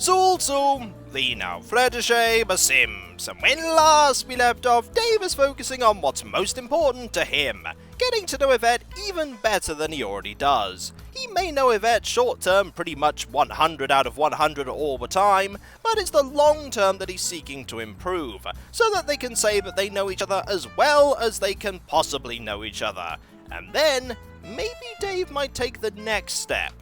Also, the now flirtatious Sims, and when last we left off, Dave is focusing on what's most important to him, getting to know Yvette even better than he already does. He may know Yvette short term pretty much 100 out of 100 all the time, but it's the long term that he's seeking to improve, so that they can say that they know each other as well as they can possibly know each other. And then, maybe Dave might take the next step.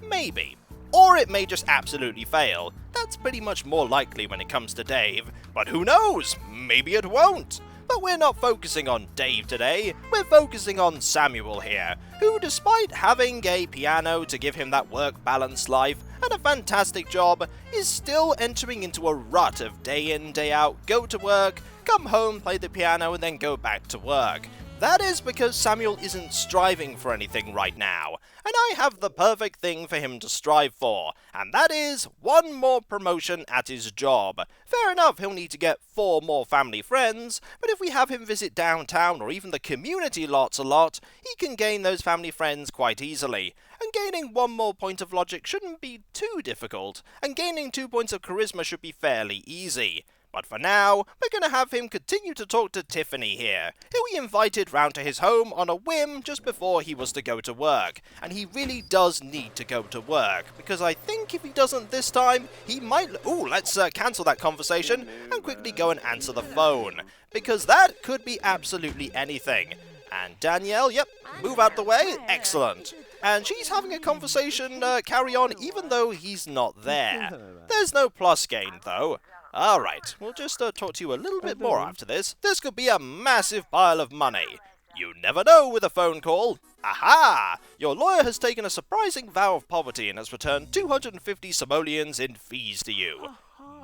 Maybe. Or it may just absolutely fail. That's pretty much more likely when it comes to Dave. But who knows? Maybe it won't. But we're not focusing on Dave today, we're focusing on Samuel here, who despite having a piano to give him that work-balanced life and a fantastic job, is still entering into a rut of day in, day out, go to work, come home, play the piano, and then go back to work. That is because Samuel isn't striving for anything right now, and I have the perfect thing for him to strive for, and that is one more promotion at his job. Fair enough, he'll need to get 4 more family friends, but if we have him visit downtown or even the community lots a lot, he can gain those family friends quite easily. And gaining 1 more point of logic shouldn't be too difficult, and gaining 2 points of charisma should be fairly easy. But for now, we're going to have him continue to talk to Tiffany here, who he invited round to his home on a whim just before he was to go to work. And he really does need to go to work, because I think if he doesn't this time, he might... Ooh, let's cancel that conversation and quickly go and answer the phone, because that could be absolutely anything. And Danielle, yep, move out the way, excellent. And she's having a conversation carry on even though he's not there. There's no plus gain though. Alright, we'll just talk to you a little bit more after this. This could be a massive pile of money. You never know with a phone call. Aha! Your lawyer has taken a surprising vow of poverty and has returned 250 simoleons in fees to you.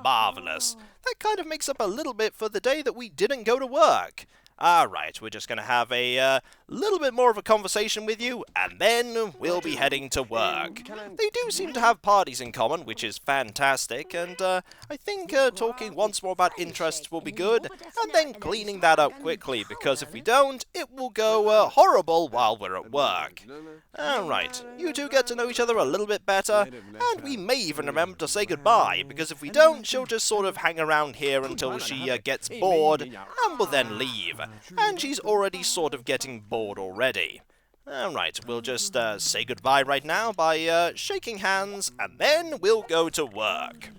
Marvellous. That kind of makes up a little bit for the day that we didn't go to work. Alright, we're just going to have a little bit more of a conversation with you, and then we'll be heading to work. They do seem to have parties in common, which is fantastic, and I think talking once more about interests will be good, and then cleaning that up quickly, because if we don't, it will go horrible while we're at work. Alright, you two get to know each other a little bit better, and we may even remember to say goodbye, because if we don't, she'll just sort of hang around here until she gets bored, and will then leave. And she's already sort of getting bored already. Alright, we'll just say goodbye right now by shaking hands, and then we'll go to work.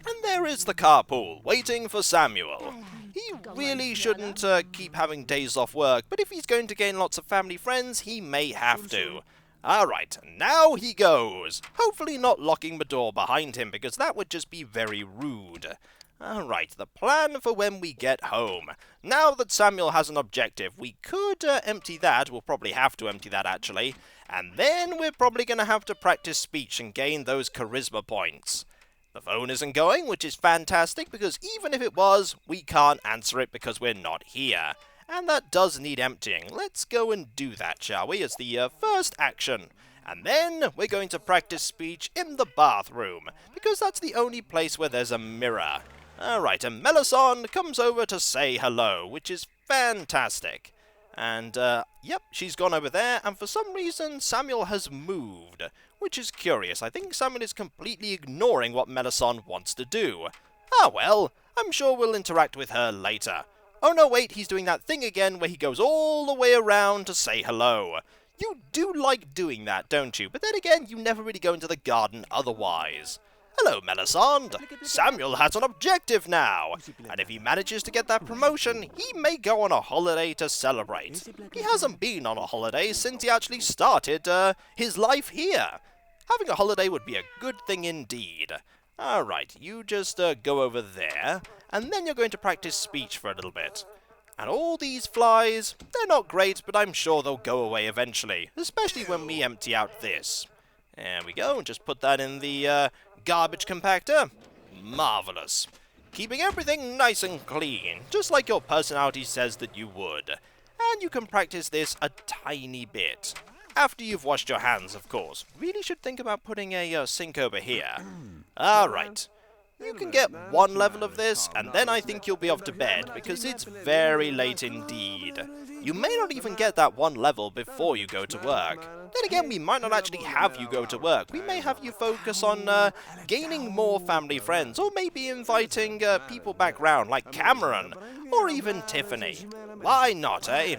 And there is the carpool, waiting for Samuel. He really shouldn't keep having days off work, but if he's going to gain lots of family friends, he may have to. Alright, now he goes. Hopefully not locking the door behind him, because that would just be very rude. Alright, the plan for when we get home. Now that Samuel has an objective, we could empty that. We'll probably have to empty that, actually. And then we're probably going to have to practice speech and gain those charisma points. The phone isn't going, which is fantastic, because even if it was, we can't answer it because we're not here. And that does need emptying. Let's go and do that, shall we, as the first action. And then we're going to practice speech in the bathroom, because that's the only place where there's a mirror. Alright, and Melisande comes over to say hello, which is fantastic. And, yep, she's gone over there, and for some reason Samuel has moved, which is curious. I think Samuel is completely ignoring what Melisande wants to do. Ah well, I'm sure we'll interact with her later. Oh no, wait, he's doing that thing again where he goes all the way around to say hello. You do like doing that, don't you? But then again, you never really go into the garden otherwise. Hello, Melisande. Samuel has an objective now, and if he manages to get that promotion, he may go on a holiday to celebrate. He hasn't been on a holiday since he actually started his life here. Having a holiday would be a good thing indeed. Alright, you just go over there, and then you're going to practice speech for a little bit. And all these flies, they're not great, but I'm sure they'll go away eventually, especially when we empty out this. There we go, and just put that in the garbage compactor. Marvellous. Keeping everything nice and clean, just like your personality says that you would. And you can practice this a tiny bit. After you've washed your hands, of course. Really should think about putting a sink over here. Alright. You can get one level of this, and then I think you'll be off to bed, because it's very late indeed. You may not even get that one level before you go to work. Then again, we might not actually have you go to work. We may have you focus on gaining more family friends, or maybe inviting people back round, like Cameron, or even Tiffany. Why not, eh?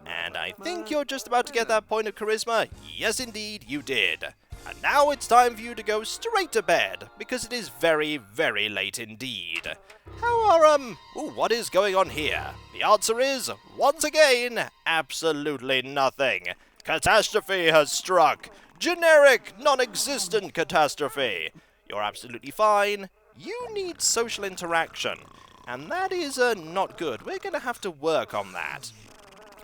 And I think you're just about to get that point of charisma. Yes, indeed, you did. And now it's time for you to go straight to bed, because it is very, very late indeed. How are, ooh, what is going on here? The answer is, once again, absolutely nothing. Catastrophe has struck. Generic, non-existent catastrophe. You're absolutely fine. You need social interaction. And that is not good. We're going to have to work on that.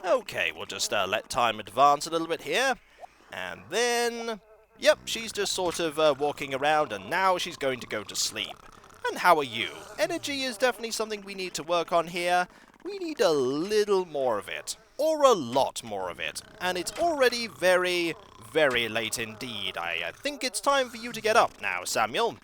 Okay, we'll just let time advance a little bit here. And then... Yep, she's just sort of walking around, and now she's going to go to sleep. And how are you? Energy is definitely something we need to work on here. We need a little more of it. Or a lot more of it. And it's already very, very late indeed. I think it's time for you to get up now, Samuel.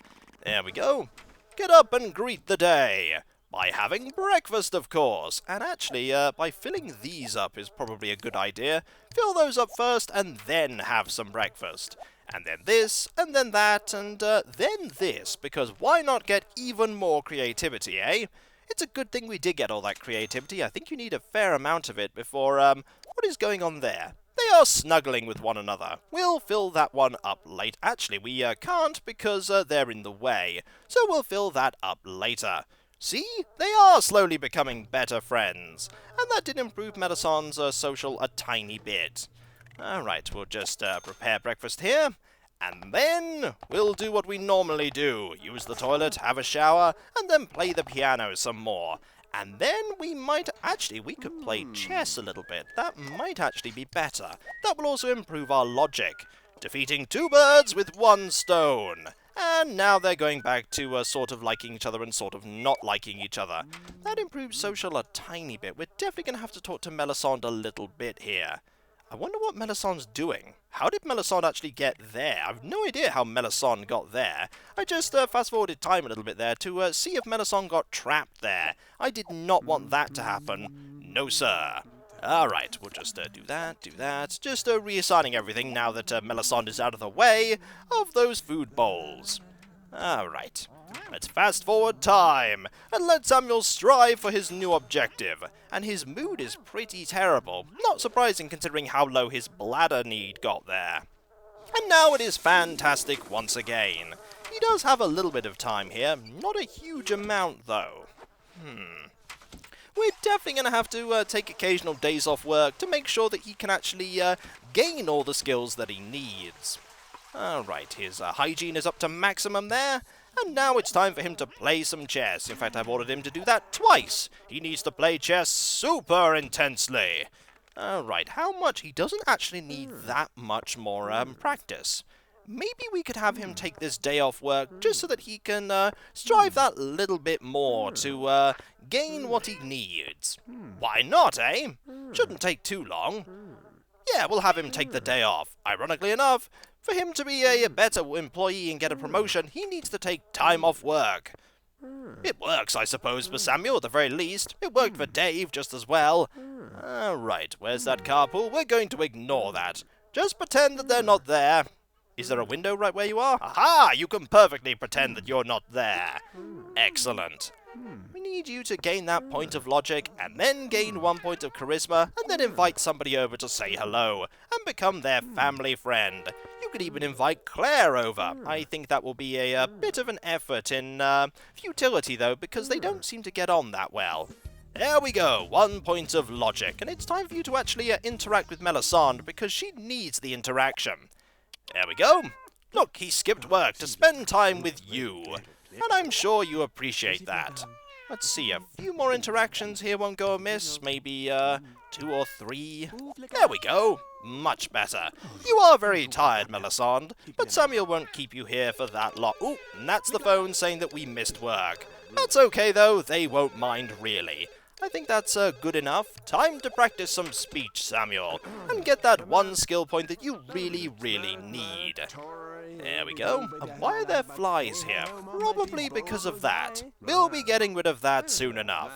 There we go. Get up and greet the day. By having breakfast, of course. And actually, by filling these up is probably a good idea. Fill those up first, and then have some breakfast. And then this, and then that, and then this, because why not get even more creativity, eh? It's a good thing we did get all that creativity. I think you need a fair amount of it before, what is going on there? They are snuggling with one another. We'll fill that one up late. Actually, we can't because they're in the way, so we'll fill that up later. See? They are slowly becoming better friends. And that did improve Melisandre's social a tiny bit. Alright, we'll just prepare breakfast here, and then we'll do what we normally do. Use the toilet, have a shower, and then play the piano some more. And then we could play chess a little bit. That might actually be better. That will also improve our logic. Defeating 2 birds with 1 stone. And now they're going back to sort of liking each other and sort of not liking each other. That improves social a tiny bit. We're definitely going to have to talk to Melisandre a little bit here. I wonder what Melisandre's doing. How did Melisandre actually get there? I've no idea how Melisandre got there. I just fast-forwarded time a little bit there to see if Melisandre got trapped there. I did not want that to happen. No, sir. Alright, we'll just do that. Just reassigning everything now that Melisandre is out of the way of those food bowls. Alright. Let's fast forward time, and let Samuel strive for his new objective. And his mood is pretty terrible. Not surprising considering how low his bladder need got there. And now it is fantastic once again. He does have a little bit of time here, not a huge amount though. We're definitely going to have to take occasional days off work to make sure that he can actually gain all the skills that he needs. Alright, his hygiene is up to maximum there. And now it's time for him to play some chess. In fact, I've ordered him to do that twice. He needs to play chess super intensely. Alright, how much? He doesn't actually need that much more practice. Maybe we could have him take this day off work just so that he can strive that little bit more to gain what he needs. Why not, eh? Shouldn't take too long. Yeah, we'll have him take the day off. Ironically enough, for him to be a better employee and get a promotion, he needs to take time off work. It works, I suppose, for Samuel at the very least. It worked for Dave just as well. Alright, where's that carpool? We're going to ignore that. Just pretend that they're not there. Is there a window right where you are? Aha! You can perfectly pretend that you're not there. Excellent. We need you to gain that point of logic, and then gain 1 point of charisma, and then invite somebody over to say hello, and become their family friend. You could even invite Claire over. I think that will be a bit of an effort in futility, though, because they don't seem to get on that well. There we go, 1 point of logic, and it's time for you to actually interact with Melisandre, because she needs the interaction. There we go. Look, he skipped work to spend time with you. And I'm sure you appreciate that. Let's see, a few more interactions here won't go amiss. Maybe 2 or 3. There we go. Much better. You are very tired, Melisandre, but Samuel won't keep you here for that long. Ooh, and that's the phone saying that we missed work. That's okay, though. They won't mind, really. I think that's good enough. Time to practice some speech, Samuel, and get that 1 skill point that you really, really need. There we go. And why are there flies here? Probably because of that. We'll be getting rid of that soon enough.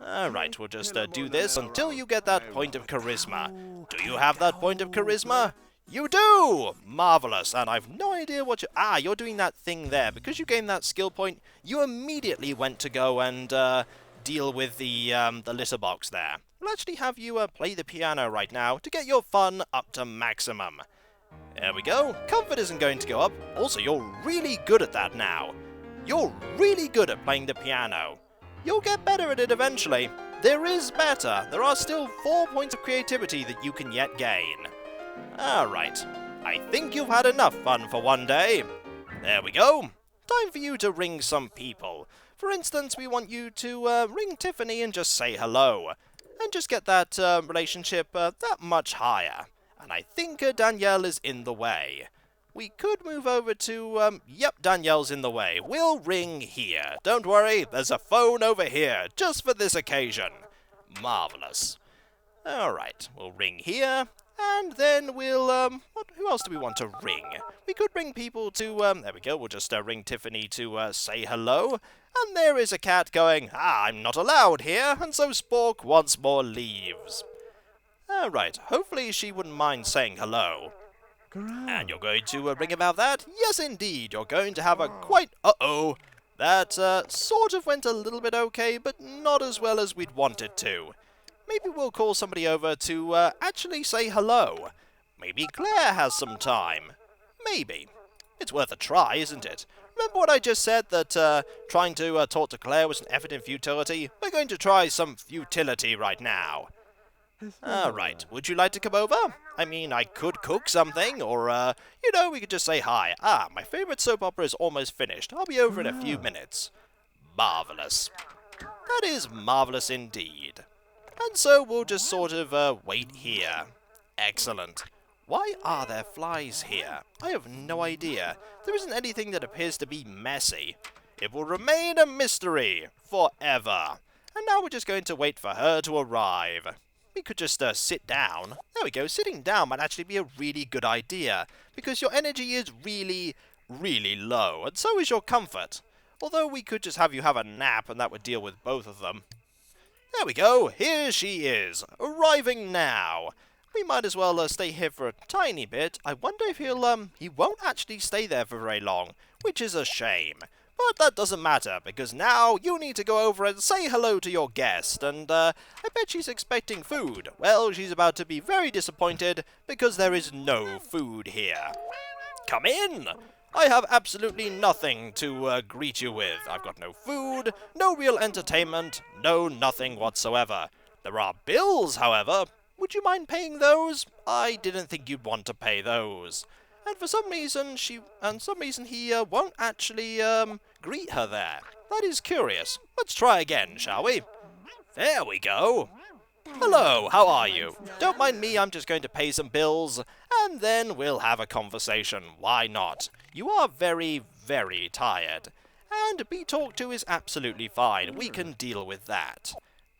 Alright, we'll just do this until you get that point of charisma. Do you have that point of charisma? You do! Marvellous, and I've no idea what you... Ah, you're doing that thing there. Because you gained that skill point, you immediately went to go and deal with the litter box there. We'll actually have you play the piano right now to get your fun up to maximum. There we go. Comfort isn't going to go up. Also, you're really good at that now. You're really good at playing the piano. You'll get better at it eventually. There is better. There are still 4 points of creativity that you can yet gain. Alright, I think you've had enough fun for one day. There we go. Time for you to ring some people. For instance, we want you to ring Tiffany and just say hello. And just get that relationship that much higher. And I think Danielle is in the way. We could move over to, yep, Danielle's in the way. We'll ring here. Don't worry, there's a phone over here, just for this occasion. Marvellous. Alright, we'll ring here. And then we'll, who else do we want to ring? We could ring people to, there we go, we'll just ring Tiffany to say hello. And there is a cat going, I'm not allowed here, and so Spork once more leaves. Alright, hopefully she wouldn't mind saying hello. And you're going to ring about that? Yes, indeed, you're going to have a quite, that sort of went a little bit okay, but not as well as we'd want it to. Maybe we'll call somebody over to actually say hello. Maybe Claire has some time. Maybe. It's worth a try, isn't it? Remember what I just said, that trying to talk to Claire was an effort in futility? We're going to try some futility right now. Alright, would you like to come over? I mean, I could cook something, or, we could just say hi. Ah, my favourite soap opera is almost finished. I'll be over in a few minutes. Marvellous. That is marvellous indeed. And so we'll just sort of wait here. Excellent. Why are there flies here? I have no idea. There isn't anything that appears to be messy. It will remain a mystery forever. And now we're just going to wait for her to arrive. We could just sit down. There we go. Sitting down might actually be a really good idea, because your energy is really, really low, and so is your comfort. Although we could just have you have a nap, and that would deal with both of them. There we go. Here she is, arriving now. We might as well stay here for a tiny bit. I wonder if he won't actually stay there for very long, which is a shame. But that doesn't matter, because now you need to go over and say hello to your guest, and I bet she's expecting food. Well, she's about to be very disappointed, because there is no food here. Come in! I have absolutely nothing to greet you with. I've got no food, no real entertainment, no nothing whatsoever. There are bills, however. Would you mind paying those? I didn't think you'd want to pay those. And for some reason, he won't actually greet her there. That is curious. Let's try again, shall we? There we go. Hello, how are you? Don't mind me, I'm just going to pay some bills, and then we'll have a conversation. Why not? You are very, very tired. And be talked to is absolutely fine. We can deal with that.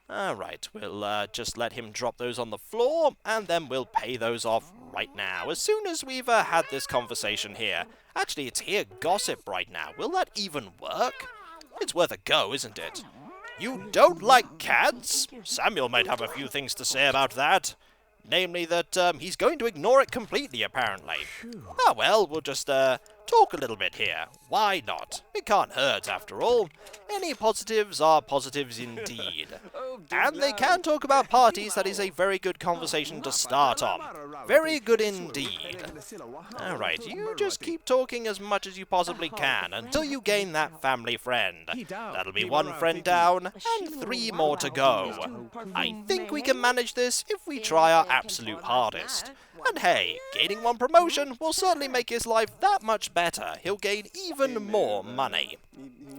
Alright, we'll just let him drop those on the floor, and then we'll pay those off right now, as soon as we've had this conversation here. Actually, it's here gossip right now. Will that even work? It's worth a go, isn't it? You don't like cats? Samuel might have a few things to say about that. Namely that he's going to ignore it completely, apparently. Ah, well, we'll just talk a little bit here. Why not? It can't hurt, after all. Any positives are positives indeed. And they can talk about parties. That is a very good conversation to start on. Very good indeed. Alright, you just keep talking as much as you possibly can until you gain that family friend. That'll be 1 friend down and 3 more to go. I think we can manage this if we try our absolute hardest. And hey, gaining 1 promotion will certainly make his life that much better. He'll gain even more money.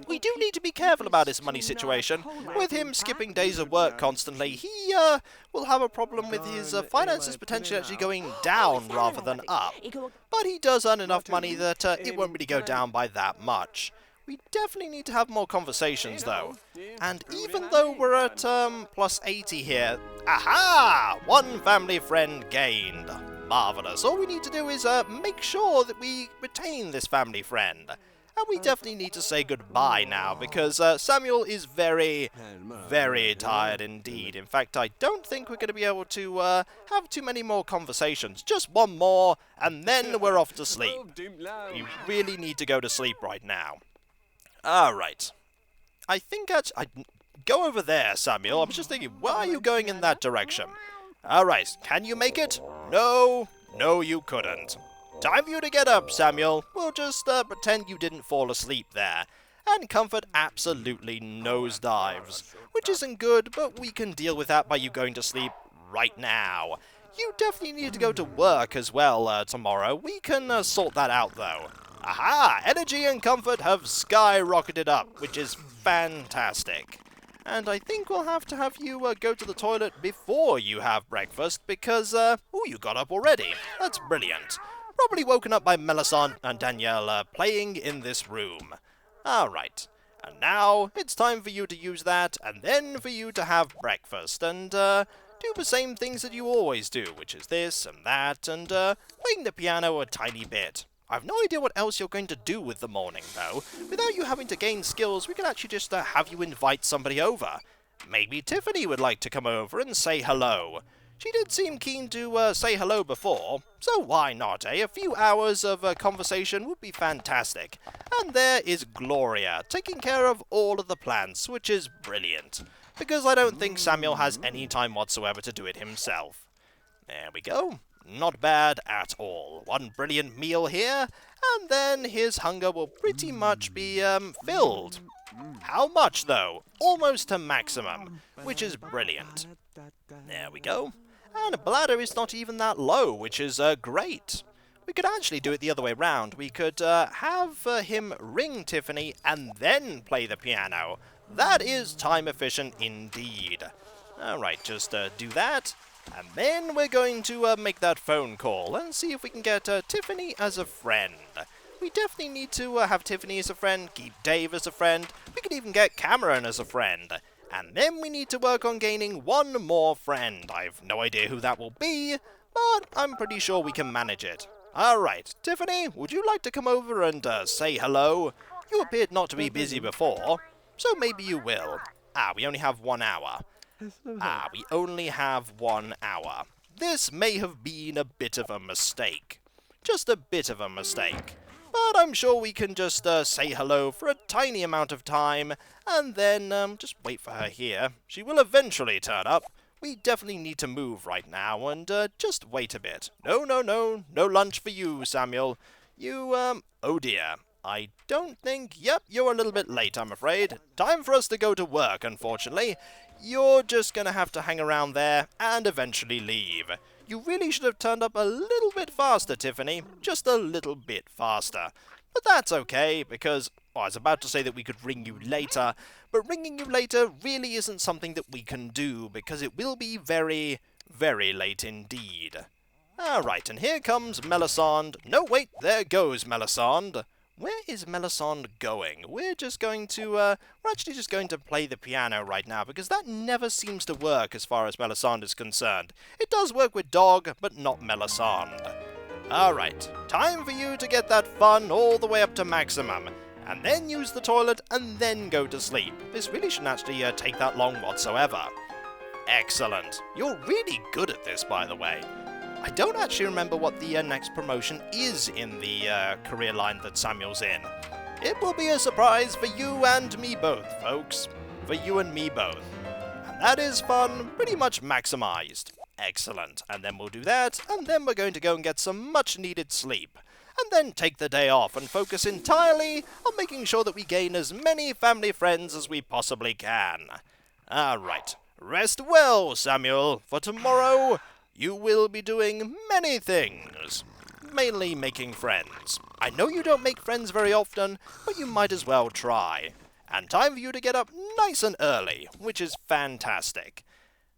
We do need to be careful about his money situation. With him skipping days of work constantly, he will have a problem with his finances potentially actually going down rather than up. But he does earn enough money that it won't really go down by that much. We definitely need to have more conversations, though. And even though we're at plus 80 here... Aha! 1 family friend gained. Marvellous. All we need to do is make sure that we retain this family friend. And we definitely need to say goodbye now, because Samuel is very, very tired indeed. In fact, I don't think we're going to be able to have too many more conversations. Just one more, and then we're off to sleep. We really need to go to sleep right now. Alright. I think go over there, Samuel. I was just thinking, why are you going in that direction? Alright, can you make it? No, you couldn't. Time for you to get up, Samuel. We'll just pretend you didn't fall asleep there. And Comfort absolutely nosedives, which isn't good, but we can deal with that by you going to sleep right now. You definitely need to go to work as well tomorrow. We can sort that out, though. Aha! Energy and Comfort have skyrocketed up, which is fantastic. And I think we'll have to have you go to the toilet before you have breakfast, because, you got up already. That's brilliant. Probably woken up by Melisande and Danielle playing in this room. Alright, and now it's time for you to use that, and then for you to have breakfast, and do the same things that you always do, which is this and that, and playing the piano a tiny bit. I've no idea what else you're going to do with the morning, though. Without you having to gain skills, we could actually just have you invite somebody over. Maybe Tiffany would like to come over and say hello. She did seem keen to say hello before, so why not, eh? A few hours of conversation would be fantastic. And there is Gloria, taking care of all of the plants, which is brilliant, because I don't think Samuel has any time whatsoever to do it himself. There we go. Not bad at all. One brilliant meal here, and then his hunger will pretty much be filled. How much, though? Almost to maximum, which is brilliant. There we go. And bladder is not even that low, which is great. We could actually do it the other way round. We could have him ring Tiffany and then play the piano. That is time efficient indeed. Alright, just do that. And then we're going to make that phone call and see if we can get Tiffany as a friend. We definitely need to have Tiffany as a friend, keep Dave as a friend. We could even get Cameron as a friend. And then we need to work on gaining one more friend. I've no idea who that will be, but I'm pretty sure we can manage it. Alright, Tiffany, would you like to come over and say hello? You appeared not to be busy before, so maybe you will. We only have 1 hour. We only have 1 hour. This may have been a bit of a mistake. Just a bit of a mistake. But I'm sure we can just say hello for a tiny amount of time, and then just wait for her here. She will eventually turn up. We definitely need to move right now, and just wait a bit. No lunch for you, Samuel. You, oh dear. I don't think... Yep, you're a little bit late, I'm afraid. Time for us to go to work, unfortunately. You're just gonna have to hang around there and eventually leave. You really should have turned up a little bit faster, Tiffany. Just a little bit faster. But that's okay, because I was about to say that we could ring you later, but ringing you later really isn't something that we can do, because it will be very, very late indeed. Alright, and here comes Melisande. No, wait, there goes Melisande. Where is Melisande going? We're actually just going to play the piano right now, because that never seems to work as far as Melisande is concerned. It does work with Dog, but not Melisande. Alright, time for you to get that fun all the way up to maximum, and then use the toilet, and then go to sleep. This really shouldn't actually take that long whatsoever. Excellent. You're really good at this, by the way. I don't actually remember what the next promotion is in the career line that Samuel's in. It will be a surprise for you and me both, folks. For you and me both. And that is fun, pretty much maximized. Excellent. And then we'll do that, and then we're going to go and get some much-needed sleep. And then take the day off and focus entirely on making sure that we gain as many family friends as we possibly can. Alright. Rest well, Samuel, for tomorrow... you will be doing many things, mainly making friends. I know you don't make friends very often, but you might as well try. And time for you to get up nice and early, which is fantastic.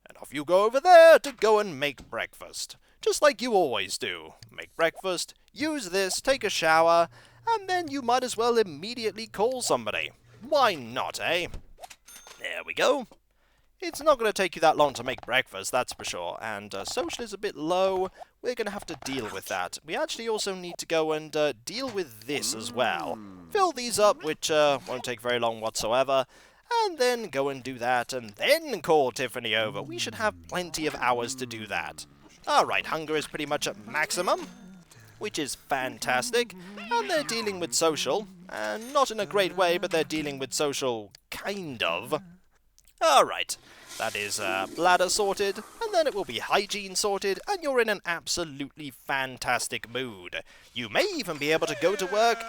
And off you go over there to go and make breakfast. Just like you always do. Make breakfast, use this, take a shower, and then you might as well immediately call somebody. Why not, eh? There we go. It's not going to take you that long to make breakfast, that's for sure, and social is a bit low. We're going to have to deal with that. We actually also need to go and deal with this as well. Fill these up, which won't take very long whatsoever, and then go and do that, and then call Tiffany over. We should have plenty of hours to do that. Alright, hunger is pretty much at maximum, which is fantastic, and they're dealing with social, and not in a great way, but they're dealing with social, kind of. Alright, that is bladder sorted, and then it will be hygiene sorted, and you're in an absolutely fantastic mood. You may even be able to go to work.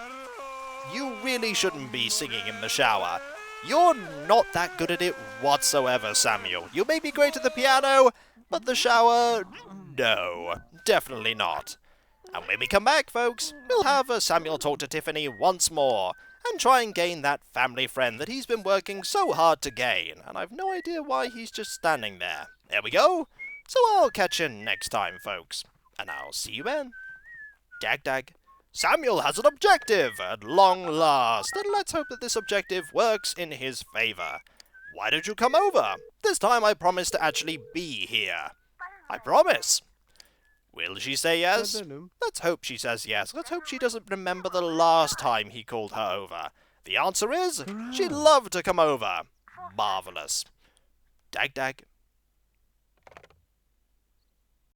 You really shouldn't be singing in the shower. You're not that good at it whatsoever, Samuel. You may be great at the piano, but the shower, no, definitely not. And when we come back, folks, we'll have Samuel talk to Tiffany once more, and try and gain that family friend that he's been working so hard to gain, and I've no idea why he's just standing there. There we go. So I'll catch you next time, folks, and I'll see you then. Dag dag. Samuel has an objective at long last, and let's hope that this objective works in his favour. Why don't you come over? This time I promise to actually be here. I promise. Will she say yes? I don't know. Let's hope she says yes. Let's hope she doesn't remember the last time he called her over. The answer is, she'd love to come over. Marvellous. Dag dag.